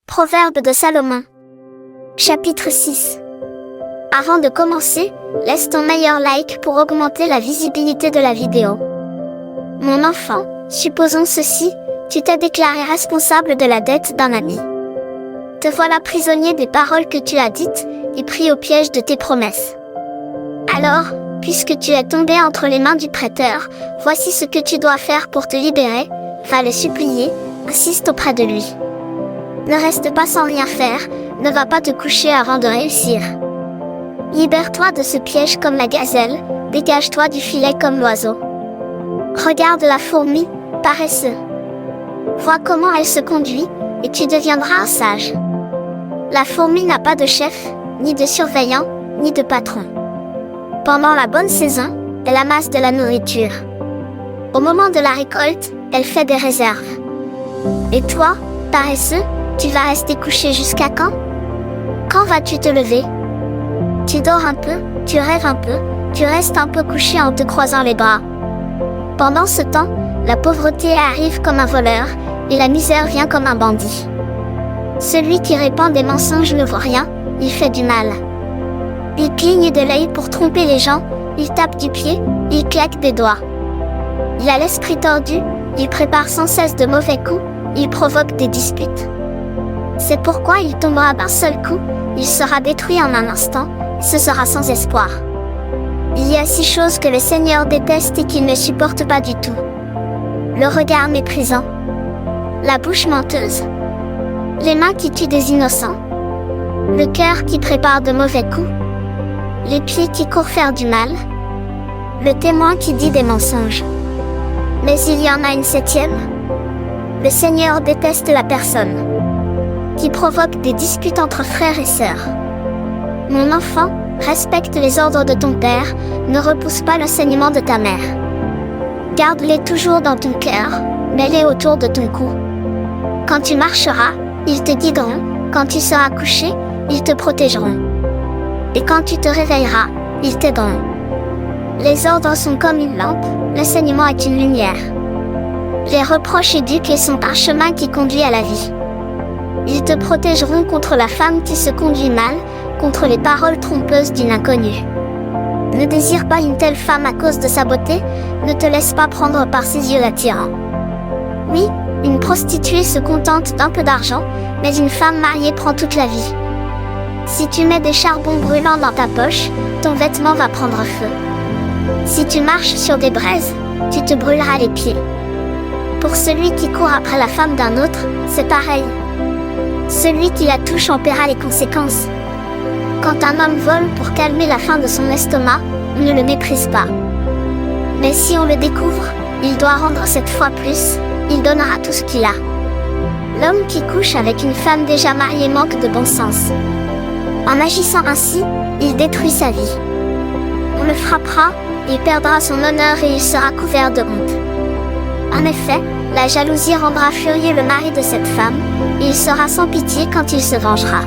Proverbe de Salomon. Chapitre 6. Avant de commencer, laisse ton meilleur like pour augmenter la visibilité de la vidéo. Mon enfant, supposons ceci, tu t'es déclaré responsable de la dette d'un ami. Te voilà prisonnier des paroles que tu as dites, et pris au piège de tes promesses. Alors, puisque tu es tombé entre les mains du prêteur, voici ce que tu dois faire pour te libérer, va le supplier, insiste auprès de lui. Ne reste pas sans rien faire, ne va pas te coucher avant de réussir. Libère-toi de ce piège comme la gazelle, dégage-toi du filet comme l'oiseau. Regarde la fourmi, paresseux. Vois comment elle se conduit, et tu deviendras un sage. La fourmi n'a pas de chef, ni de surveillant, ni de patron. Pendant la bonne saison, elle amasse de la nourriture. Au moment de la récolte, elle fait des réserves. Et toi, paresseux, tu vas rester couché jusqu'à quand? Quand vas-tu te lever? Tu dors un peu, tu rêves un peu, tu restes un peu couché en te croisant les bras. Pendant ce temps, la pauvreté arrive comme un voleur, et la misère vient comme un bandit. Celui qui répand des mensonges ne voit rien, il fait du mal. Il cligne de l'œil pour tromper les gens, il tape du pied, il claque des doigts. Il a l'esprit tordu, il prépare sans cesse de mauvais coups, il provoque des disputes. C'est pourquoi il tombera d'un seul coup, il sera détruit en un instant, ce sera sans espoir. Il y a 6 choses que le Seigneur déteste et qu'il ne supporte pas du tout. Le regard méprisant, la bouche menteuse, les mains qui tuent des innocents, le cœur qui prépare de mauvais coups, les pieds qui courent faire du mal, le témoin qui dit des mensonges. Mais il y en a une 7e. Le Seigneur déteste la personne qui provoque des disputes entre frères et sœurs. Mon enfant, respecte les ordres de ton père, ne repousse pas l'enseignement de ta mère. Garde-les toujours dans ton cœur, mets-les autour de ton cou. Quand tu marcheras, ils te guideront, quand tu seras couché, ils te protégeront. Et quand tu te réveilleras, ils t'aideront. Les ordres sont comme une lampe, l'enseignement est une lumière. Les reproches éduqués sont un chemin qui conduit à la vie. Ils te protégeront contre la femme qui se conduit mal, contre les paroles trompeuses d'une inconnue. Ne désire pas une telle femme à cause de sa beauté, ne te laisse pas prendre par ses yeux attirants. Oui, une prostituée se contente d'un peu d'argent, mais une femme mariée prend toute la vie. Si tu mets des charbons brûlants dans ta poche, ton vêtement va prendre feu. Si tu marches sur des braises, tu te brûleras les pieds. Pour celui qui court après la femme d'un autre, c'est pareil. Celui qui la touche en paiera les conséquences. Quand un homme vole pour calmer la faim de son estomac, on ne le méprise pas. Mais si on le découvre, il doit rendre 7 fois plus, il donnera tout ce qu'il a. L'homme qui couche avec une femme déjà mariée manque de bon sens. En agissant ainsi, il détruit sa vie. On le frappera, il perdra son honneur et il sera couvert de honte. En effet, la jalousie rendra furieux le mari de cette femme, et il sera sans pitié quand il se vengera.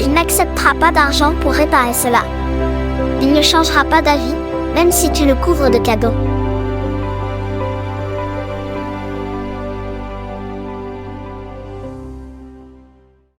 Il n'acceptera pas d'argent pour réparer cela. Il ne changera pas d'avis, même si tu le couvres de cadeaux.